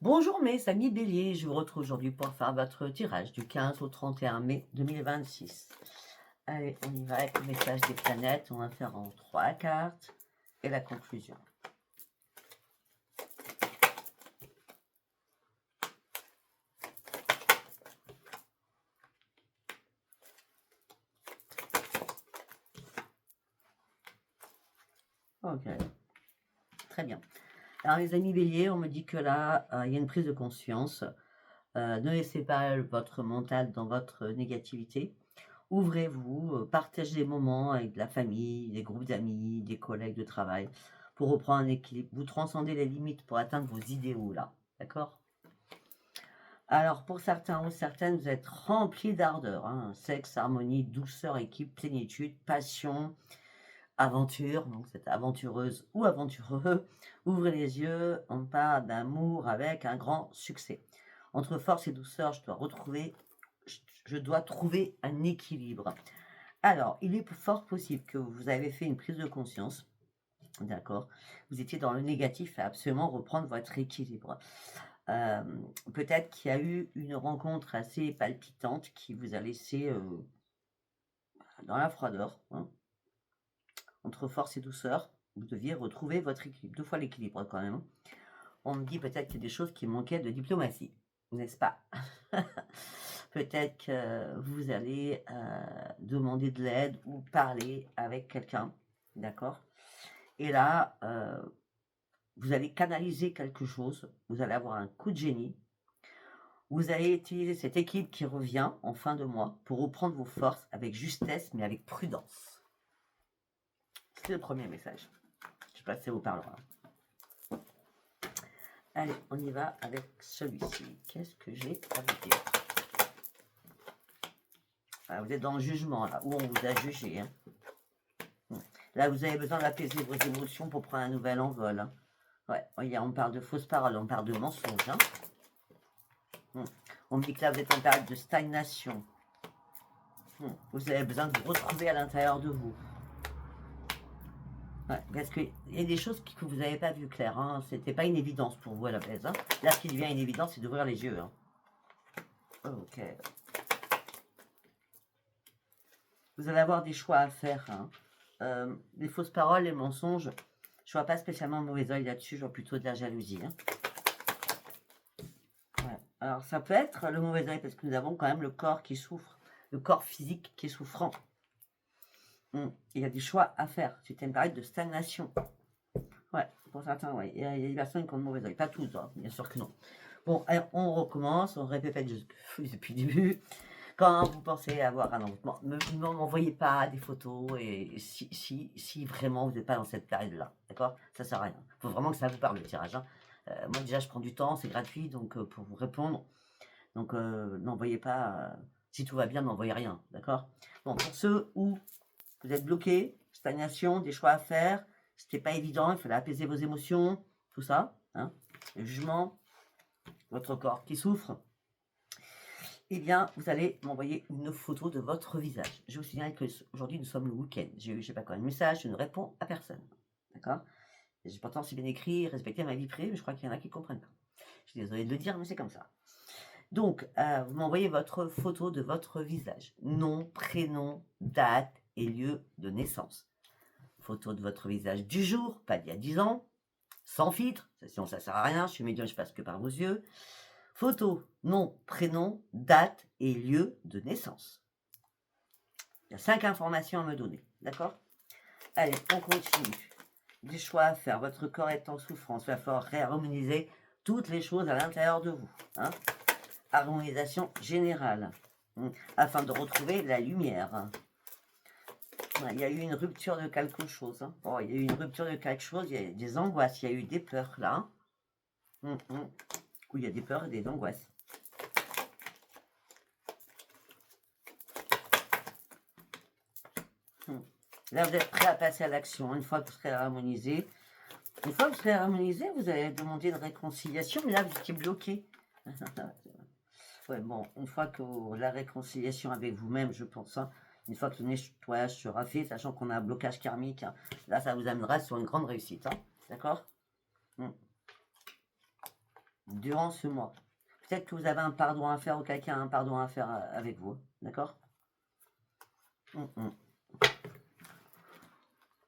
Bonjour mes amis béliers, je vous retrouve aujourd'hui pour faire votre tirage du 15 au 31 mai 2026. Allez, on y va avec le message des planètes, on va faire en 3 cartes et la conclusion. Ok, très bien. Alors les amis béliers, on me dit que là, il y a une prise de conscience. Ne laissez pas votre mental dans votre négativité. Ouvrez-vous, partagez des moments avec la famille, des groupes d'amis, des collègues de travail, pour reprendre un équilibre. Vous transcendez les limites pour atteindre vos idéaux là, d'accord? Alors pour certains ou certaines, vous êtes remplis d'ardeur, hein, sexe, harmonie, douceur, équipe, plénitude, passion, aventure, donc cette aventureuse ou aventureux. Ouvrez les yeux, on parle d'amour avec un grand succès. Entre force et douceur, je dois trouver un équilibre. Alors, il est fort possible que vous avez fait une prise de conscience, d'accord? Vous étiez dans le négatif à absolument reprendre votre équilibre. Peut-être qu'il y a eu une rencontre assez palpitante qui vous a laissé dans la froideur, hein. Entre force et douceur, vous deviez retrouver votre équilibre, 2 fois l'équilibre quand même, hein. On me dit peut-être qu'il y a des choses qui manquaient de diplomatie, n'est-ce pas? Peut-être que vous allez demander de l'aide ou parler avec quelqu'un, d'accord? Et là, vous allez canaliser quelque chose, vous allez avoir un coup de génie, vous allez utiliser cette équipe qui revient en fin de mois pour reprendre vos forces avec justesse mais avec prudence. C'est le premier message. Je ne sais pas si ça vous parlera. Allez, on y va avec celui-ci. Qu'est-ce que j'ai à vous dire? Ah, vous êtes dans le jugement, là, où on vous a jugé, hein. Là, vous avez besoin d'apaiser vos émotions pour prendre un nouvel envol, hein. Ouais, on parle de fausses paroles, on parle de mensonges, hein. On me dit que là, vous êtes en période de stagnation. Vous avez besoin de vous retrouver à l'intérieur de vous. Ouais, parce qu'il y a des choses que vous n'avez pas vues claires, hein. C'était pas une évidence pour vous à la base, hein. Là, ce qui devient une évidence, c'est d'ouvrir les yeux, hein. Ok. Vous allez avoir des choix à faire, hein. Les fausses paroles, les mensonges, je vois pas spécialement de mauvais oeil là-dessus, je vois plutôt de la jalousie, hein. Ouais. Alors, ça peut être le mauvais oeil parce que nous avons quand même le corps qui souffre, le corps physique qui est souffrant. Il y a des choix à faire. C'était une période de stagnation. Ouais, pour certains, ouais. Il y a des personnes qui ont de mauvais oeil. Pas tous, hein, bien sûr que non. Bon, alors, on recommence, on répète depuis le début. Quand vous pensez avoir un envoûtement, ne m'envoyez pas des photos et si vraiment vous n'êtes pas dans cette période-là, d'accord? Ça sert à rien. Il faut vraiment que ça vous parle le tirage, hein. Moi déjà je prends du temps, c'est gratuit, donc pour vous répondre. Donc n'envoyez pas, si tout va bien, n'envoyez rien, d'accord? Bon, pour ceux où vous êtes bloqués, stagnation, des choix à faire, c'était pas évident, il fallait apaiser vos émotions, tout ça, hein? Le jugement, votre corps qui souffre. Eh bien, vous allez m'envoyer une photo de votre visage. Je vous signale qu'aujourd'hui, nous sommes le week-end. J'ai eu, je sais pas quoi, un message, je ne réponds à personne. D'accord? Pourtant, c'est bien écrit, respecter ma vie privée, mais je crois qu'il y en a qui ne comprennent pas. Je suis désolée de le dire, mais c'est comme ça. Donc, vous m'envoyez votre photo de votre visage. Nom, prénom, date et lieu de naissance. Photo de votre visage du jour, pas d'il y a 10 ans, sans filtre, sinon ça sert à rien, je suis médium, je passe que par vos yeux. Photo, nom, prénom, date et lieu de naissance. Il y a 5 informations à me donner, d'accord? Allez, on continue. Des choix à faire. Votre corps est en souffrance. Il va falloir réharmoniser toutes les choses à l'intérieur de vous, hein. Harmonisation générale, afin de retrouver la lumière, hein. Il y a eu une rupture de quelque chose, hein. Oh, il y a eu une rupture de quelque chose, il y a eu des angoisses, il y a eu des peurs là. Où il y a des peurs et des angoisses. Là, vous êtes prêt à passer à l'action. Une fois que vous serez harmonisé, vous allez demander une réconciliation, mais là, vous étiez bloqué. Ouais, bon, une fois que la réconciliation avec vous-même, je pense, hein, une fois que le nettoyage sera fait, sachant qu'on a un blocage karmique, hein, là, ça vous amènera sur une grande réussite, hein, d'accord? durant ce mois. Peut-être que vous avez un pardon à faire ou quelqu'un a un pardon à faire avec vous. D'accord?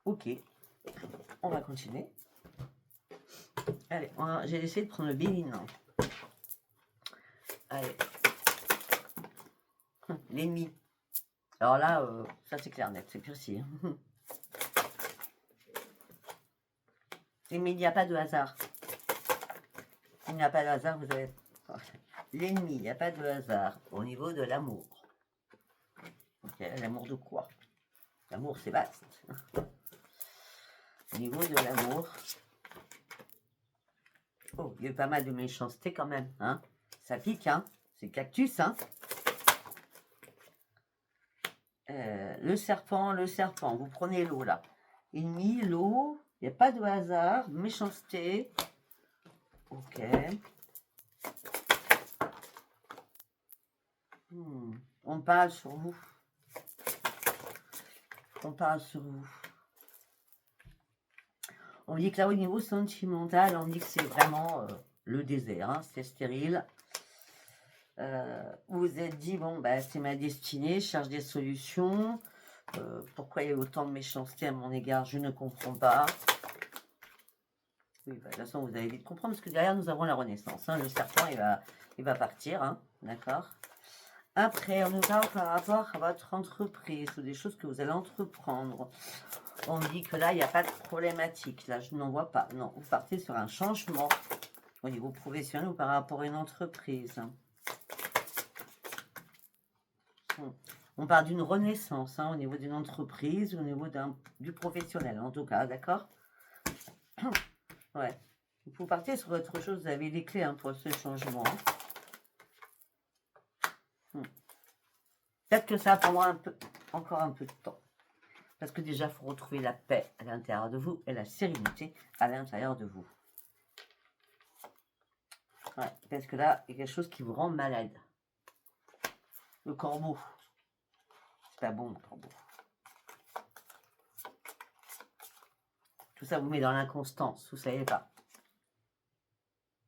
Ok. On va continuer. Allez, j'ai essayé de prendre le Bénin. Allez. L'ennemi. Alors là, ça c'est clair net, c'est précis. Mais il n'y a pas de hasard. Il n'y a pas de hasard, vous avez... L'ennemi, il n'y a pas de hasard au niveau de l'amour. Ok, l'amour de quoi? L'amour, c'est vaste. Au niveau de l'amour... Oh, il y a eu pas mal de méchanceté quand même, hein. Ça pique, hein. C'est cactus, hein. Le serpent, vous prenez l'eau, là. Ennemi, l'eau, il n'y a pas de hasard, méchanceté. Ok. On parle sur vous. On parle sur vous. On dit que là, au niveau sentimental, on dit que c'est vraiment le désert, hein, c'est stérile. Vous vous êtes dit, bon, bah, c'est ma destinée, je cherche des solutions. Pourquoi il y a autant de méchanceté à mon égard, je ne comprends pas. Oui, bah, de toute façon, vous allez vite comprendre, parce que derrière, nous avons la Renaissance. Hein, le serpent, il va partir, hein, d'accord. Après, on nous parle par rapport à votre entreprise, ou des choses que vous allez entreprendre. On dit que là, il n'y a pas de problématique. Là, je n'en vois pas. Non, vous partez sur un changement au niveau professionnel ou par rapport à une entreprise. On parle d'une renaissance, hein, au niveau d'une entreprise, au niveau du professionnel, en tout cas, d'accord? Ouais. Vous partez sur autre chose, vous avez les clés, hein, pour ce changement. Peut-être que ça prendra encore un peu de temps. Parce que déjà, il faut retrouver la paix à l'intérieur de vous et la sérénité à l'intérieur de vous. Ouais, parce que là, il y a quelque chose qui vous rend malade. Le corbeau. C'est pas bon, le corbeau. Tout ça vous met dans l'inconstance, vous ne savez pas.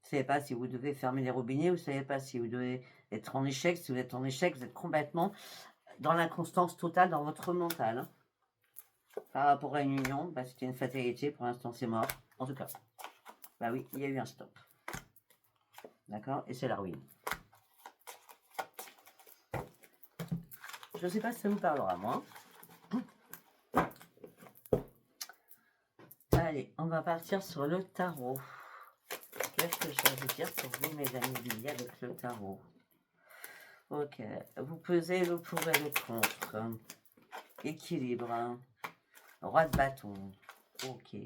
Vous ne savez pas si vous devez fermer les robinets, vous ne savez pas si vous devez être en échec. Si vous êtes en échec, vous êtes complètement dans l'inconstance totale dans votre mental. Hein. Par rapport à une union, bah, c'était une fatalité, pour l'instant c'est mort. En tout cas, bah oui, il y a eu un stop. D'accord? Et c'est la ruine. Je ne sais pas si ça vous parlera, moi. Allez, on va partir sur le tarot. Qu'est-ce que je vais vous dire pour vous, mes amis, liés avec le tarot? Ok, vous pesez le pour et le contre. Équilibre. Roi de bâton. Ok.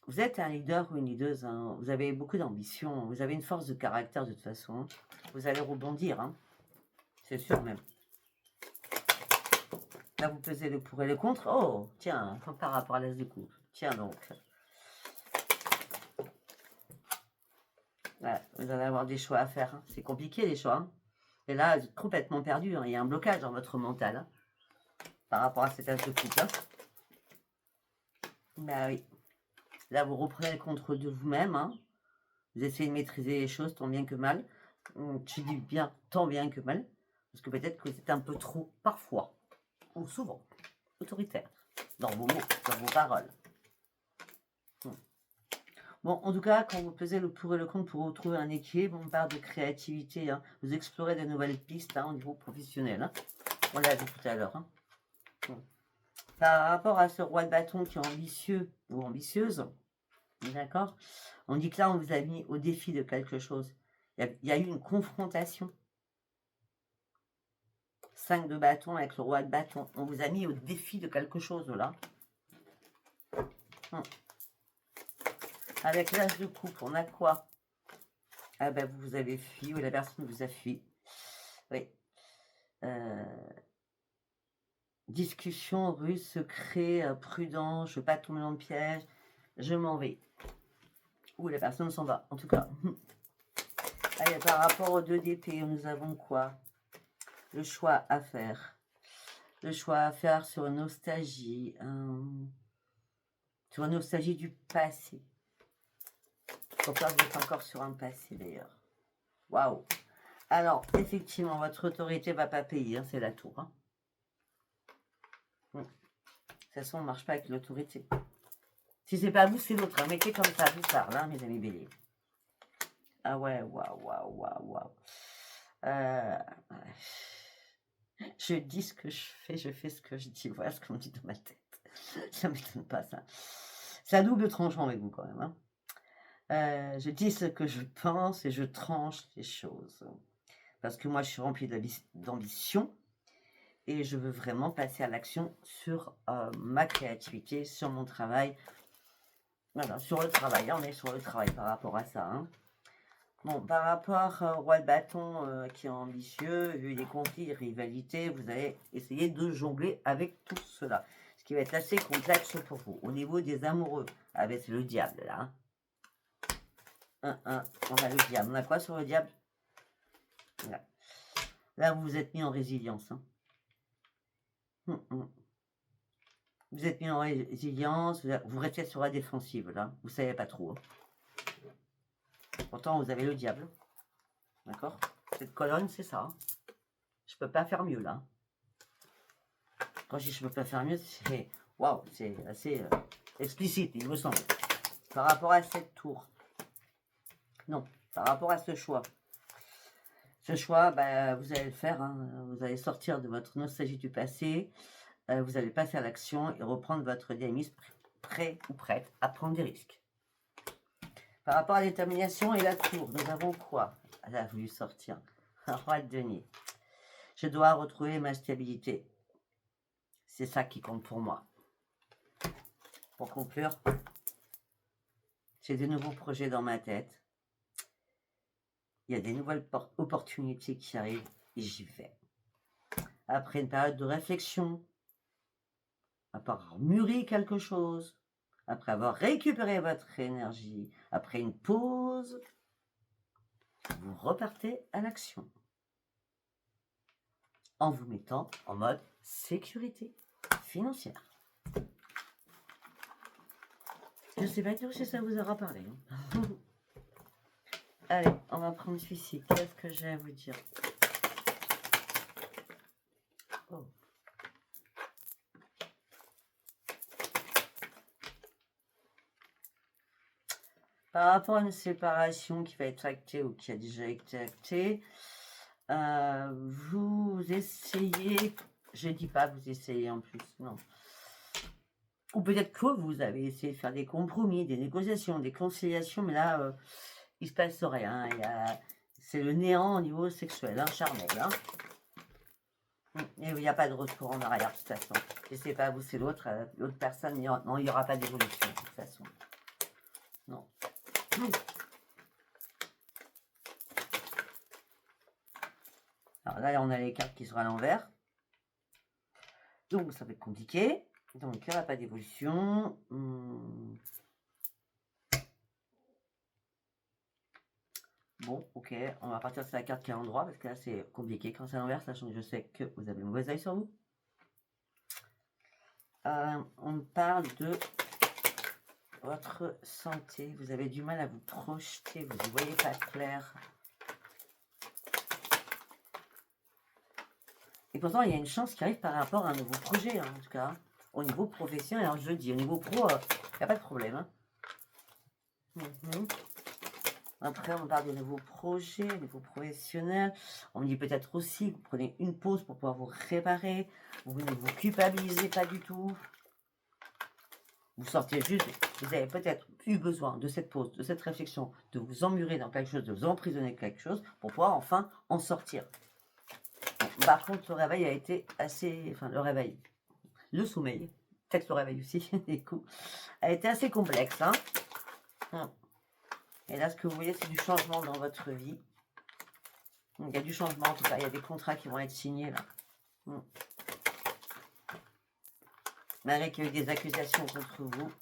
Vous êtes un leader ou une leaduse. Hein. Vous avez beaucoup d'ambition. Vous avez une force de caractère de toute façon. Vous allez rebondir. Hein. C'est sûr même. Là, vous pesez le pour et le contre. Oh, tiens, par rapport à l'as de coupe. Tiens donc. Ouais, vous allez avoir des choix à faire. Hein. C'est compliqué les choix. Hein. Et là, vous êtes complètement perdu. Hein. Il y a un blocage dans votre mental. Hein, par rapport à cet as de coupe. Hein. Bah oui. Là, vous reprenez le contrôle de vous-même. Hein. Vous essayez de maîtriser les choses tant bien que mal. Je dis bien tant bien que mal. Parce que peut-être que c'est un peu trop, parfois, ou souvent, autoritaire. Dans vos mots, dans vos paroles. Bon, en tout cas, quand vous pesez le pour et le contre pour retrouver un équilibre, on parle de créativité. Hein. Vous explorez de nouvelles pistes hein, au niveau professionnel. Hein. On l'a vu tout à l'heure. Hein. Par rapport à ce roi de bâton qui est ambitieux ou ambitieuse, d'accord, on dit que là, on vous a mis au défi de quelque chose. Il y a eu une confrontation. 5 de bâton avec le roi de bâton. On vous a mis au défi de quelque chose là. Avec l'as de coupe, on a quoi? Ah ben vous avez fui, ou la personne vous a fui. Oui. Discussion, ruse, secret, prudent, je ne veux pas tomber dans le piège, je m'en vais. Ou la personne s'en va, en tout cas. Allez, par rapport aux 2 d'épée, nous avons quoi? Le choix à faire. Le choix à faire sur une nostalgie. Sur une nostalgie du passé. Pourquoi vous êtes encore sur un passé d'ailleurs? Waouh! Alors, effectivement, votre autorité ne va pas payer, hein, c'est la tour. Hein. De toute façon, on ne marche pas avec l'autorité. Si c'est pas vous, c'est l'autre. Un métier comme ça vous parle, hein, mes amis béliers. Ah ouais, waouh, waouh, waouh, waouh. Je dis ce que je fais ce que je dis. Voilà ce qu'on me dit dans ma tête. Ça ne m'étonne pas, ça. C'est à double tranchant avec vous, quand même. Hein. Je dis ce que je pense et je tranche les choses. Parce que moi, je suis remplie d'ambition et je veux vraiment passer à l'action sur ma créativité, sur mon travail. Voilà, sur le travail. On est sur le travail par rapport à ça. Hein. Bon, par rapport au roi de bâton qui est ambitieux, vu les conflits, les rivalités, vous allez essayer de jongler avec tout cela. Ce qui va être assez complexe pour vous. Au niveau des amoureux, avec le diable, là. Hein. On a le diable. On a quoi sur le diable? Là, vous vous êtes mis en résilience. Hein. Vous êtes mis en résilience, vous restez sur la défensive, là. Vous savez pas trop. Hein. Pourtant, vous avez le diable. D'accord? Cette colonne, c'est ça. Hein. Je peux pas faire mieux, là. Quand je dis je peux pas faire mieux, c'est... Waouh, c'est assez explicite, il me semble. Par rapport à cette tour. Non, par rapport à ce choix. Ce choix, bah, vous allez le faire. Hein. Vous allez sortir de votre nostalgie du passé. Vous allez passer à l'action et reprendre votre dynamisme prêt ou prête à prendre des risques. Par rapport à la détermination et la tour, nous avons quoi? Elle a voulu sortir. Un roi de denier. Je dois retrouver ma stabilité. C'est ça qui compte pour moi. Pour conclure, j'ai de nouveaux projets dans ma tête. Il y a des nouvelles opportunités qui arrivent et j'y vais. Après une période de réflexion, après avoir mûri quelque chose, après avoir récupéré votre énergie, après une pause, vous repartez à l'action. En vous mettant en mode sécurité financière. Je ne sais pas dire si ça vous aura parlé. Hein. Allez, on va prendre celui-ci. Qu'est-ce que j'ai à vous dire? Oh. Par rapport à une séparation qui va être actée ou qui a déjà été actée, vous essayez, je ne dis pas vous essayez en plus, non. Ou peut-être que vous avez essayé de faire des compromis, des négociations, des conciliations, mais là, il ne se passe rien. C'est le néant au niveau sexuel, hein, charnel. Hein. Et il n'y a pas de retour en arrière, de toute façon. Je sais pas, vous, c'est l'autre personne, non, il n'y aura pas d'évolution, de toute façon. Non. Alors là, on a les cartes qui sont à l'envers. Donc, ça va être compliqué. Donc, il n'y aura pas d'évolution. Bon, ok, on va partir sur la carte qui est à l'endroit, parce que là, c'est compliqué quand c'est à l'envers, sachant que je sais que vous avez le mauvais œil sur vous. On parle de votre santé. Vous avez du mal à vous projeter, vous ne voyez pas clair. Et pourtant, il y a une chance qui arrive par rapport à un nouveau projet, hein, en tout cas. Au niveau professionnel, alors je dis, au niveau pro, il n'y a pas de problème. Hein. Après, on parle de nouveaux projets, de nouveaux professionnels. On me dit peut-être aussi que vous prenez une pause pour pouvoir vous réparer. Vous ne vous culpabilisez pas du tout. Vous sortez juste, vous avez peut-être eu besoin de cette pause, de cette réflexion, de vous emmurer dans quelque chose, de vous emprisonner quelque chose pour pouvoir enfin en sortir. Par contre, le réveil a été assez... Enfin, le réveil, le sommeil, peut-être le réveil aussi, des coups, a été assez complexe. Hein. Et là, ce que vous voyez, c'est du changement dans votre vie. Il y a du changement, en tout cas, il y a des contrats qui vont être signés, là. Malgré qu'il y a eu des accusations contre vous.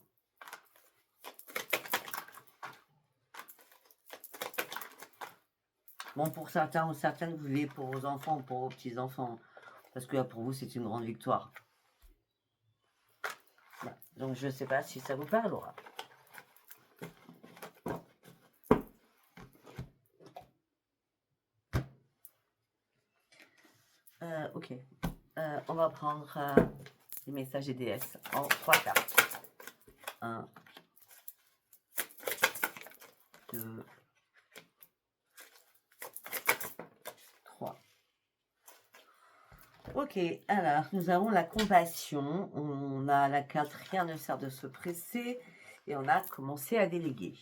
Bon, pour certains ou certaines, vous vivez pour vos enfants ou pour vos petits-enfants. Parce que là, pour vous, c'est une grande victoire. Voilà. Donc, je ne sais pas si ça vous parlera. Ok. On va prendre les messages des déesses en 3 cartes. 1, 2, 3. Ok, alors nous avons la compassion. On a la carte rien ne sert de se presser. Et on a commencé à déléguer.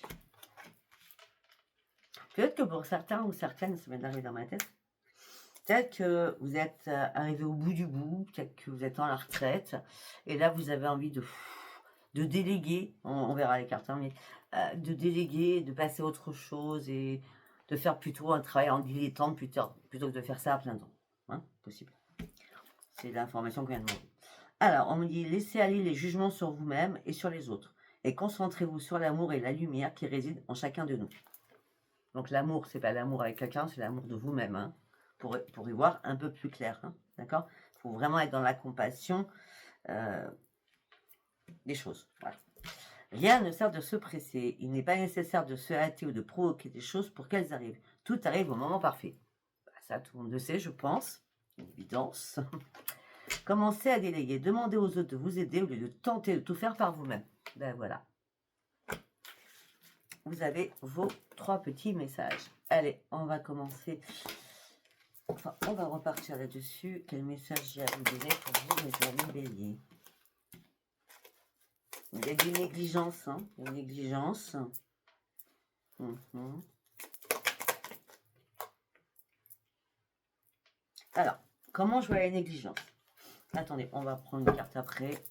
Peut-être que pour certains ou certaines, ça m'est arrivé dans ma tête, peut-être que vous êtes arrivé au bout du bout, peut-être que vous êtes en la retraite, et là vous avez envie de déléguer, on verra les cartes, hein, mais de déléguer, de passer à autre chose et de faire plutôt un travail en dilettante plutôt que de faire ça à plein temps. Hein, possible. C'est l'information qu'on vient de demander. Alors, on me dit, laissez aller les jugements sur vous-même et sur les autres, et concentrez-vous sur l'amour et la lumière qui résident en chacun de nous. Donc l'amour, c'est pas l'amour avec quelqu'un, c'est l'amour de vous-même, hein, pour y voir un peu plus clair, hein, d'accord? Il faut vraiment être dans la compassion des choses. Voilà. Rien ne sert de se presser. Il n'est pas nécessaire de se hâter ou de provoquer des choses pour qu'elles arrivent. Tout arrive au moment parfait. Ça, tout le monde le sait, je pense. Une évidence. Commencez à déléguer. Demandez aux autres de vous aider au lieu de tenter de tout faire par vous-même. Ben voilà. Vous avez vos 3 petits messages. Allez, on va commencer. Enfin, on va repartir là-dessus. Quel message j'ai à vous donner pour vous, mes amis béliers? Il y a une négligence, hein, une négligence. Alors, comment je vois la négligence? Attendez, on va prendre une carte après.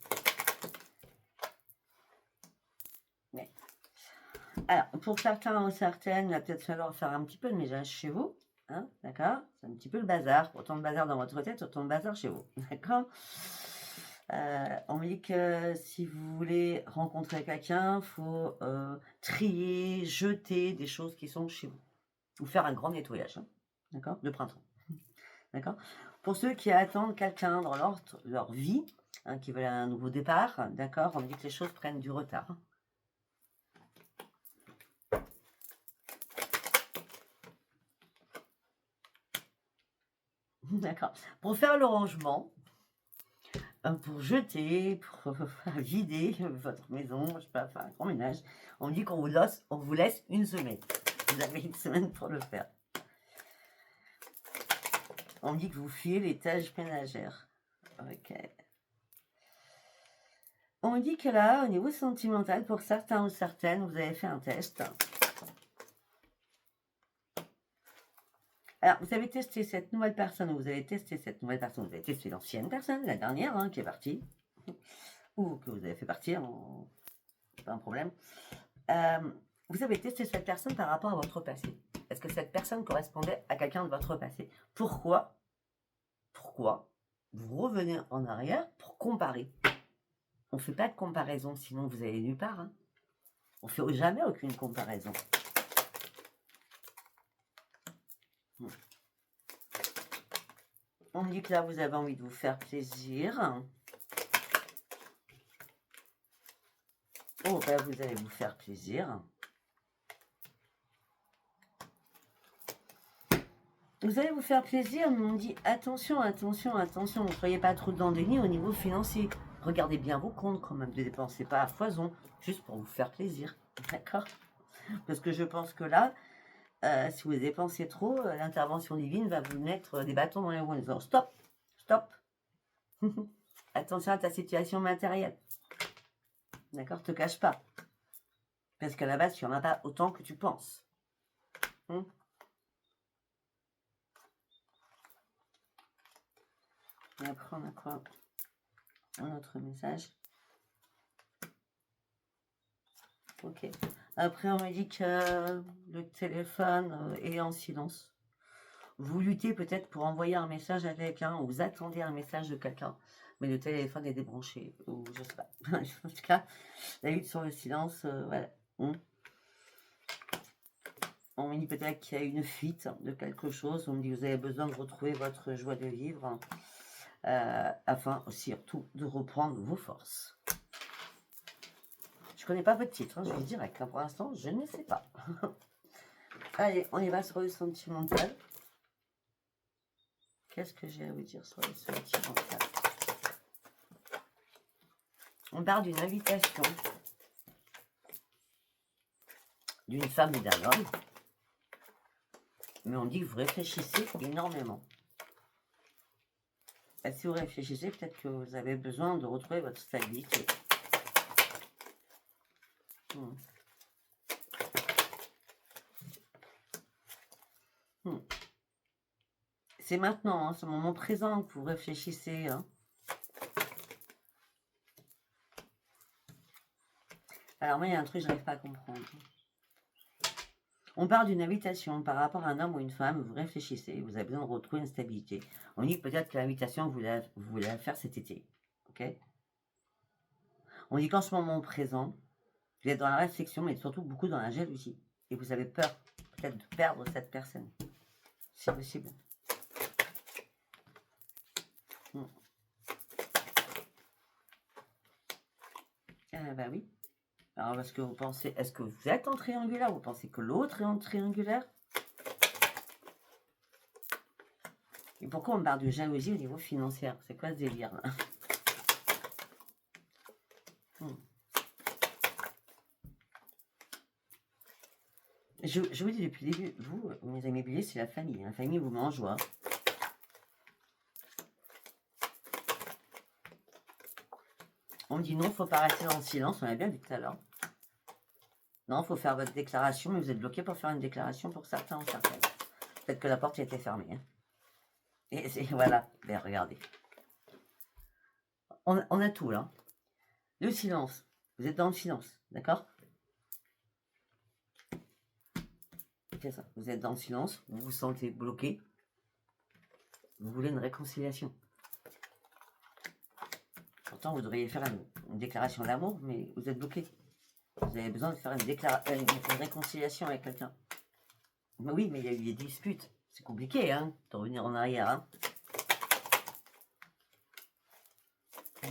Ouais. Alors, pour certains ou certaines, il va peut-être falloir faire un petit peu de ménage chez vous. Hein, d'accord? C'est un petit peu le bazar. Autant de bazar dans votre tête, autant de bazar chez vous. D'accord? On me dit que si vous voulez rencontrer quelqu'un, il faut trier, jeter des choses qui sont chez vous. Ou faire un grand nettoyage. Hein, d'accord? De printemps. D'accord? Pour ceux qui attendent quelqu'un dans leur vie, hein, qui veulent un nouveau départ, d'accord? On me dit que les choses prennent du retard. D'accord. Pour faire le rangement, pour jeter, pour vider votre maison, je sais pas, faire un grand ménage, on me dit qu'on vous laisse une semaine. Vous avez une semaine pour le faire. On me dit que vous fuyez les tâches ménagères. Ok. On me dit que là, au niveau sentimental, pour certains ou certaines, vous avez fait un test. Alors, vous avez testé cette nouvelle personne, ou vous avez testé cette nouvelle personne, vous avez testé l'ancienne personne, la dernière, hein, qui est partie, ou que vous avez fait partir, pas un problème. Vous avez testé cette personne par rapport à votre passé. Est-ce que cette personne correspondait à quelqu'un de votre passé? Pourquoi vous revenez en arrière pour comparer? On ne fait pas de comparaison, sinon vous allez nulle part. Hein. On ne fait jamais aucune comparaison. On me dit que là, vous avez envie de vous faire plaisir. Oh, ben, vous allez vous faire plaisir. Vous allez vous faire plaisir, mais on dit attention, attention, attention, ne soyez pas trop dans le déni au niveau financier. Regardez bien vos comptes quand même, ne dépensez pas à foison, juste pour vous faire plaisir. D'accord? Parce que je pense que là, si vous dépensez trop, l'intervention divine va vous mettre des bâtons dans les roues en disant stop, stop. Attention à ta situation matérielle. D'accord? Te cache pas. Parce qu'à la base, tu n'en as pas autant que tu penses. Et après, on a quoi? Un autre message. Ok. Après, on me dit que le téléphone est en silence. Vous luttez peut-être pour envoyer un message à quelqu'un, ou vous attendez un message de quelqu'un, mais le téléphone est débranché, ou je sais pas. En tout cas, la lutte sur le silence, voilà. On me dit peut-être qu'il y a une fuite de quelque chose. On me dit que vous avez besoin de retrouver votre joie de vivre, afin surtout de reprendre vos forces. Je connais pas votre titre, hein, je vais direct. Là, pour l'instant, je ne sais pas. Allez, on y va sur le sentimental. Qu'est-ce que j'ai à vous dire sur les sentiments? On parle d'une invitation d'une femme et d'un homme. Mais on dit que vous réfléchissez énormément. Et si vous réfléchissez, peut-être que vous avez besoin de retrouver votre stabilité. C'est maintenant, hein, c'est le moment présent que vous réfléchissez. Hein. Alors moi, il y a un truc que je n'arrive pas à comprendre. On parle d'une invitation par rapport à un homme ou une femme, vous réfléchissez, vous avez besoin de retrouver une stabilité. On dit peut-être que l'invitation, vous voulez la faire cet été. Ok? On dit qu'en ce moment présent, vous êtes dans la réflexion, mais surtout beaucoup dans la jalousie. Et vous avez peur, peut-être, de perdre cette personne. C'est possible. Bah oui. Alors, est-ce que vous pensez, est-ce que vous êtes en triangulaire? Vous pensez que l'autre est en triangulaire? Et pourquoi on parle de jalousie au niveau financier? C'est quoi ce délire là? Je vous dis depuis le début, vous, mes amis béliers, c'est la famille. La famille vous met en joie. On me dit non, il ne faut pas rester dans le silence, on l'a bien vu tout à l'heure. Non, il faut faire votre déclaration, mais vous êtes bloqué pour faire une déclaration pour certains ou certaines. Peut-être que la porte a été fermée. Hein. Et voilà, ben, regardez. On a tout là. Le silence, vous êtes dans le silence, d'accord? C'est ça, vous êtes dans le silence, vous vous sentez bloqué. Vous voulez une réconciliation. Pourtant, vous devriez faire une déclaration d'amour, mais vous êtes bloqué. Vous avez besoin de faire une réconciliation avec quelqu'un. Mais oui, mais il y a eu des disputes. C'est compliqué, hein, de revenir en arrière. Hein. Il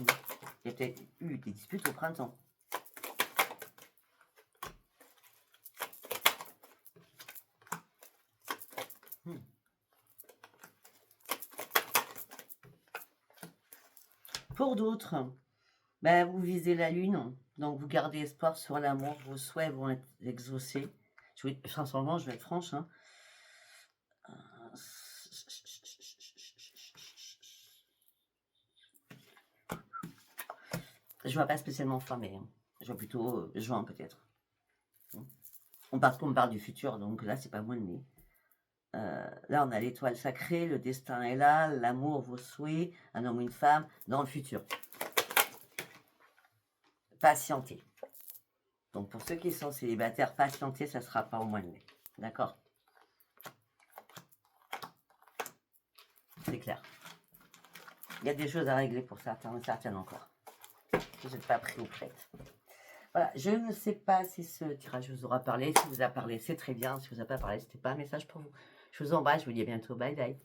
y a peut-être eu des disputes au printemps. Pour d'autres, ben, vous visez la lune, donc vous gardez espoir sur l'amour, vos souhaits vont être exaucés. Sincèrement, je vais être franche. Hein. Je vois pas spécialement fin mai. Hein. Je vois plutôt juin peut-être. On parle du futur, donc là, c'est pas mois de mai. Là, on a l'étoile sacrée, le destin est là, l'amour, vos souhaits, un homme ou une femme, dans le futur. Patientez. Donc, pour ceux qui sont célibataires, patientez, ça ne sera pas au mois de mai. D'accord? C'est clair. Il y a des choses à régler pour certains, mais certaines encore. Je n'ai pas pris ou prête. Voilà, je ne sais pas si ce tirage vous aura parlé. Si vous a parlé, c'est très bien. Si vous a pas parlé, c'était pas un message pour vous. Je vous embrasse, je vous dis à bientôt. Bye bye.